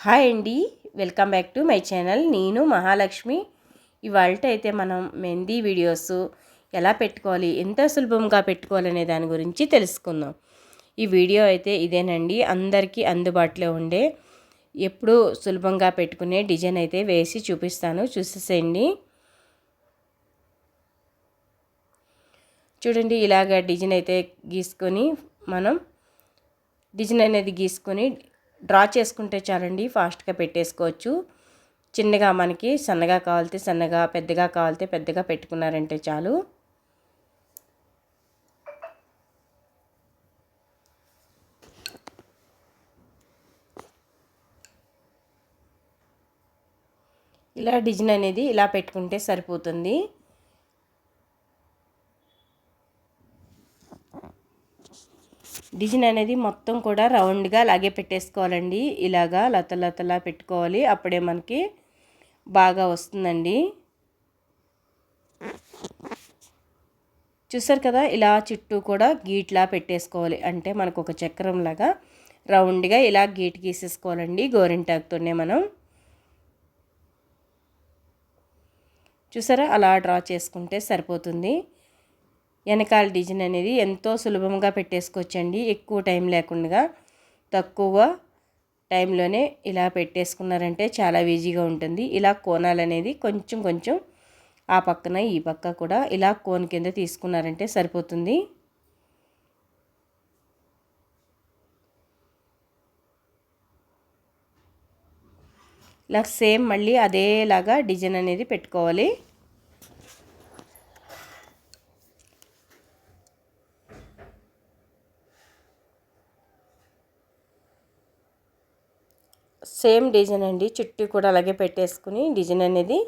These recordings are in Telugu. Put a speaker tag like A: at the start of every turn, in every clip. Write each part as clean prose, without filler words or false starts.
A: హాయ్ అండి, welcome back to my channel. నేను మహాలక్ష్మి. ఇవాళ అయితే మనం మెహందీ వీడియోస్ ఎలా పెట్టుకోవాలి, ఎంత సులభంగా పెట్టుకోవాలి అనే దాని గురించి తెలుసుకుందాం. ఈ వీడియో అయితే ఇదేనండి, అందరికీ అందుబాటులో ఉండే ఎప్పుడూ సులభంగా పెట్టుకునే డిజైన్ అయితే వేసి చూపిస్తాను, చూసేసేయండి. చూడండి, ఇలాగ డిజైన్ అయితే గీసుకొని మనం డిజైన్ అనేది గీసుకొని డ్రా చేసుకుంటే చాలండి, ఫాస్ట్గా పెట్టేసుకోవచ్చు. చిన్నగా మనకి సన్నగా కావాలితే సన్నగా, పెద్దగా కావాలితే పెద్దగా పెట్టుకున్నారంటే చాలు. ఇలా డిజైన్ అనేది ఇలా పెట్టుకుంటే సరిపోతుంది. డిజైన్ అనేది మొత్తం కూడా రౌండ్గా అలాగే పెట్టేసుకోవాలండి. ఇలాగా లతలా పెట్టుకోవాలి, అప్పుడే మనకి బాగా వస్తుందండి. చూసారు కదా, ఇలా చుట్టూ కూడా గీట్లా పెట్టేసుకోవాలి. అంటే మనకు ఒక చక్రం లాగా రౌండ్గా ఇలా గీట్ గీసేసుకోవాలండి గోరింటాకుతోనే. మనం చూసారా, అలా డ్రా చేసుకుంటే సరిపోతుంది. వెనకాల డిజైన్ అనేది ఎంతో సులభంగా పెట్టేసుకోవచ్చండి, ఎక్కువ టైం లేకుండా తక్కువ టైంలోనే ఇలా పెట్టేసుకున్నారంటే చాలా ఈజీగా ఉంటుంది. ఇలా కోణాలు అనేది కొంచెం కొంచెం ఆ పక్కన ఈ పక్క కూడా ఇలా కోన్ కింద తీసుకున్నారంటే సరిపోతుంది. ఇలా సేమ్ మళ్ళీ అదేలాగా డిజైన్ అనేది పెట్టుకోవాలి. సేమ్ డిజైన్ అండి, చుట్టూ కూడా అలాగే పెట్టేసుకుని డిజైన్ అనేది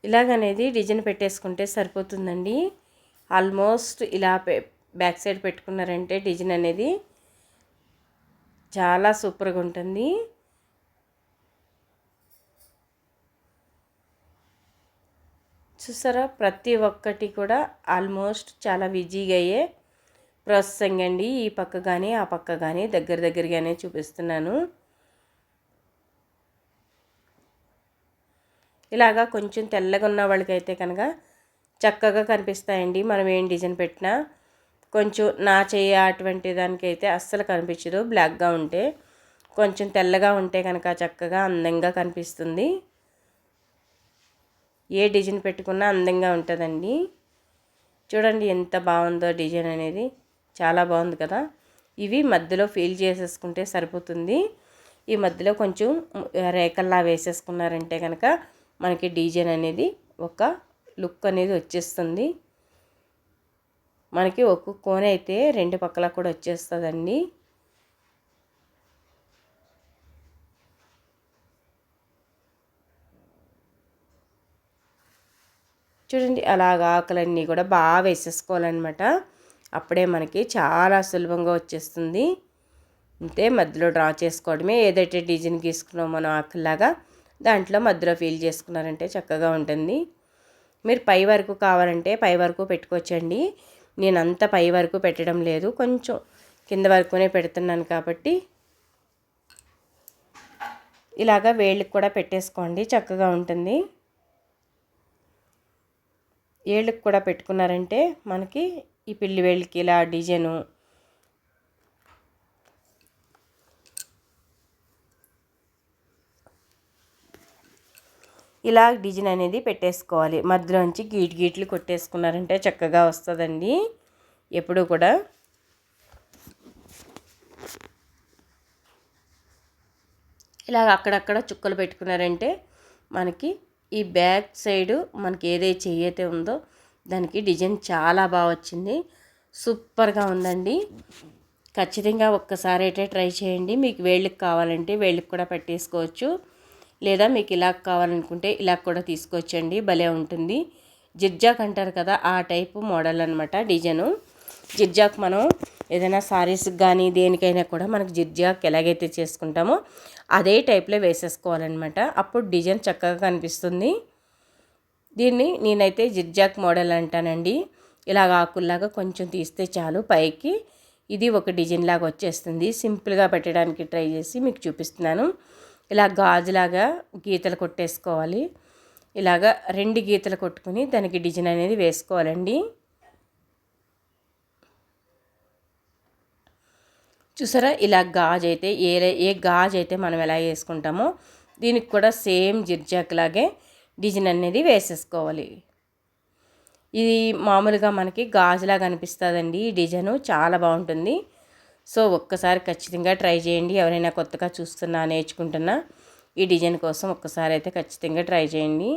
A: ఇలాగనేది డిజైన్ పెట్టేసుకుంటే సరిపోతుందండి. ఆల్మోస్ట్ ఇలా బ్యాక్ సైడ్ పెట్టుకున్నారంటే డిజైన్ అనేది చాలా సూపర్గా ఉంటుంది. చూసారా, ప్రతి ఒక్కటి కూడా ఆల్మోస్ట్ చాలా ఈజీగా అయ్యే ప్రాసెసింగ్ అండి. ఈ పక్క కానీ ఆ పక్క కానీ దగ్గరగానే చూపిస్తున్నాను. ఇలాగా కొంచెం తెల్లగా ఉన్న వాళ్ళకైతే కనుక చక్కగా కనిపిస్తాయండి, మనం ఏం డిజైన్ పెట్టినా. కొంచెం నా చేయ అటువంటి దానికైతే అస్సలు కనిపించదు, బ్లాక్గా ఉంటే. కొంచెం తెల్లగా ఉంటే కనుక చక్కగా అందంగా కనిపిస్తుంది. ఏ డిజైన్ పెట్టుకున్నా అందంగా ఉంటుందండి. చూడండి ఎంత బాగుందో డిజైన్ అనేది, చాలా బాగుంది కదా. ఇవి మధ్యలో ఫిల్ చేసేసుకుంటే సరిపోతుంది. ఈ మధ్యలో కొంచెం రేఖల్లా వేసేసుకున్నారంటే కనుక మనకి డిజైన్ అనేది ఒక లుక్ అనేది వచ్చేస్తుంది. మనకి ఒక కోన్ అయితే రెండు పక్కల కూడా వచ్చేస్తుందండి. చూడండి, అలాగ ఆకులన్నీ కూడా బాగా వేసేసుకోవాలన్నమాట, అప్పుడే మనకి చాలా సులభంగా వచ్చేస్తుంది. అంతే, మధ్యలో డ్రా చేసుకోవడమే. ఏదైతే డిజైన్ గీసుకున్నామో మనం ఆకులాగా దాంట్లో మధ్యలో ఫిల్ చేసుకున్నారంటే చక్కగా ఉంటుంది. మీరు పై వరకు కావాలంటే పై వరకు పెట్టుకోవచ్చండి. నేను అంత పై వరకు పెట్టడం లేదు, కొంచెం కింద వరకునే పెడుతున్నాను కాబట్టి ఇలాగా వేళ్ళకి కూడా పెట్టేసుకోండి, చక్కగా ఉంటుంది. ఏళ్ళకి కూడా పెట్టుకున్నారంటే మనకి ఈ పిల్లి వేళ్ళకి ఇలా డిజైను ఇలా డిజైన్ అనేది పెట్టేసుకోవాలి. మధ్యలోంచి గీట్లు కొట్టేసుకున్నారంటే చక్కగా వస్తుందండి. ఎప్పుడు కూడా ఇలా అక్కడక్కడ చుక్కలు పెట్టుకున్నారంటే మనకి ఈ బ్యాక్ సైడు మనకి ఏదైతే చెయ్యైతే ఉందో దానికి డిజైన్ చాలా బాగా వచ్చింది, సూపర్గా ఉందండి. ఖచ్చితంగా ఒక్కసారి అయితే ట్రై చేయండి. మీకు వేళ్ళకి కావాలంటే వేళ్ళకి కూడా పెట్టేసుకోవచ్చు, లేదా మీకు ఇలా కావాలనుకుంటే ఇలా కూడా తీసుకోవచ్చండి, భలే ఉంటుంది. జిర్జాక్ అంటారు కదా, ఆ టైపు మోడల్ అనమాట డిజైను. జిర్జాక్ మనం ఏదైనా సారీస్కి కానీ దేనికైనా కూడా మనకు జిర్జాక్ ఎలాగైతే చేసుకుంటామో అదే టైప్లో వేసేసుకోవాలన్నమాట, అప్పుడు డిజైన్ చక్కగా కనిపిస్తుంది. దీన్ని నేనైతే జిగ్జాగ్ మోడల్ అంటానండి. ఇలాగ ఆకుల్లాగా కొంచెం తీస్తే చాలు పైకి ఇది ఒక డిజైన్ లాగా వచ్చేస్తుంది. సింపుల్గా పెట్టడానికి ట్రై చేసి మీకు చూపిస్తున్నాను. ఇలా గాజులాగా గీతలు కొట్టేసుకోవాలి. ఇలాగ 2 గీతలు కొట్టుకుని దానికి డిజైన్ అనేది వేసుకోవాలండి. చూసారా, ఇలా గాజు అయితే ఏ గాజు అయితే మనం ఎలా వేసుకుంటామో దీనికి కూడా సేమ్ జిగ్జాగ్ లాగే డిజైన్ అనేది వేసేసుకోవాలి. ఇది మామూలుగా మనకి గాజులాగా అనిపిస్తుందండి. ఈ డిజైను చాలా బాగుంటుంది. సో ఒక్కసారి ఖచ్చితంగా ట్రై చేయండి. ఎవరైనా కొత్తగా చూస్తున్నా నేర్చుకుంటున్నా ఈ డిజైన్ కోసం ఒక్కసారి అయితే ఖచ్చితంగా ట్రై చేయండి.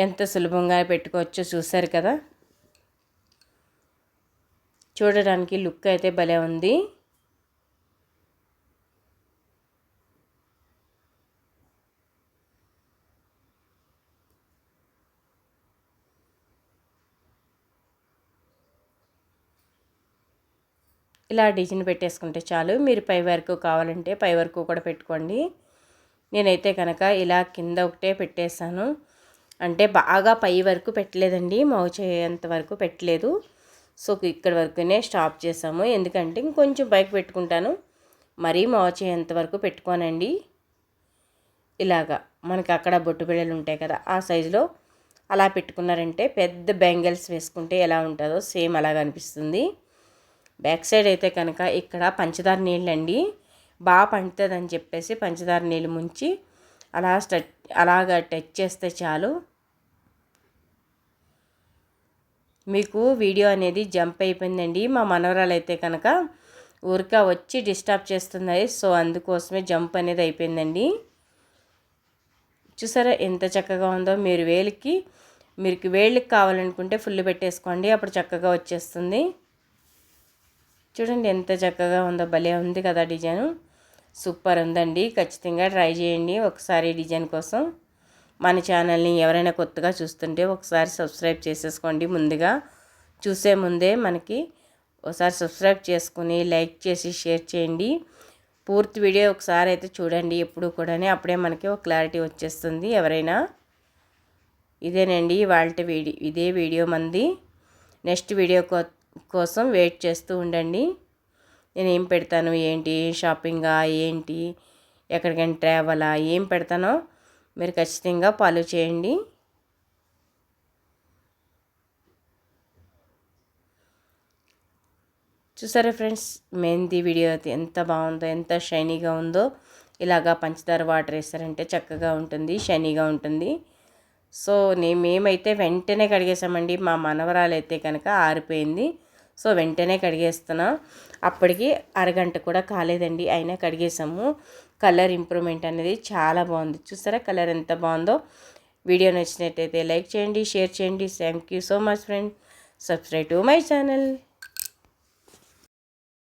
A: ఎంత సులభంగా పెట్టుకోవచ్చో చూసారు కదా. చూడడానికి లుక్ అయితే భలే ఉంది. ఇలా డిజైన్ పెట్టేసుకుంటే చాలు. మీరు పై వరకు కావాలంటే పై వరకు కూడా పెట్టుకోండి. నేనైతే కనుక ఇలా కింద ఒకటే పెట్టేశాను. అంటే బాగా పై వరకు పెట్టలేదండి, మోచేంత వరకు పెట్టలేదు. సో ఇక్కడ వరకునే స్టాప్ చేసాము. ఎందుకంటే ఇంకొంచెం పైకి పెట్టుకుంటాను, మరీ మోచేంత వరకు పెట్టుకోనండి. ఇలాగా మనకి అక్కడ బొట్టు బిళ్ళలు ఉంటాయి కదా, ఆ సైజులో అలా పెట్టుకున్నారంటే పెద్ద బ్యాంగిల్స్ వేసుకుంటే ఎలా ఉంటుందో సేమ్ అలాగ అనిపిస్తుంది. బ్యాక్ సైడ్ అయితే కనుక ఇక్కడ పంచదార నీళ్ళండి, బాగా పండుతుందని చెప్పేసి పంచదార నీళ్ళు ముంచి అలాగా టచ్ చేస్తే చాలు. మీకు వీడియో అనేది జంప్ అయిపోయిందండి. మా మనవరాలు అయితే కనుక ఊరికా వచ్చి డిస్టర్బ్ చేస్తుంది. సో అందుకోసమే జంప్ అనేది అయిపోయిందండి. చూసారా ఎంత చక్కగా ఉందో. మీరు వేళ్ళకి కావాలనుకుంటే ఫుల్ పెట్టేసుకోండి, అప్పుడు చక్కగా వచ్చేస్తుంది. చూడండి ఎంత చక్కగా ఉందో, భలే ఉంది కదా డిజైను. సూపర్ ఉందండి. ఖచ్చితంగా ట్రై చేయండి ఒకసారి డిజైన్ కోసం. మన ఛానల్ని ఎవరైనా కొత్తగా చూస్తుంటే ఒకసారి సబ్స్క్రైబ్ చేసేసుకోండి. ముందుగా చూసే ముందే మనకి ఒకసారి సబ్స్క్రైబ్ చేసుకుని లైక్ చేసి షేర్ చేయండి. పూర్తి వీడియో ఒకసారి అయితే చూడండి ఎప్పుడు కూడా, అప్పుడే మనకి ఒక క్లారిటీ వచ్చేస్తుంది. ఎవరైనా ఇదేనండి ఇదే వీడియో మంది. నెక్స్ట్ వీడియో కోసం వెయిట్ చేస్తూ ఉండండి. నేను ఏం పెడతాను, ఏంటి షాపింగా, ఏంటి ఎక్కడికైనా ట్రావెలా, ఏం పెడతానో మీరు ఖచ్చితంగా ఫాలో చేయండి. చూసారా ఫ్రెండ్స్, మెహందీ వీడియో అయితే ఎంత బాగుందో, ఎంత షైనీగా ఉందో. ఇలాగా పంచదార వాటర్ వేస్తారంటే చక్కగా ఉంటుంది, షైనీగా ఉంటుంది. సో మేమైతే వెంటనే కడిగేసామండి. మా మనవరాలు అయితే కనుక ఆరిపోయింది. సో వెంటనే కడిగేస్తున్నా. అప్పటికి అరగంట కూడా కాలేదండి, అయినా కడిగేసాము. కలర్ ఇంప్రూవ్మెంట్ అనేది చాలా బాగుంది. చూసారా కలర్ ఎంత బాగుందో. వీడియో నచ్చినట్టయితే లైక్ చేయండి, షేర్ చేయండి. Thank you so much friend. Subscribe to my channel.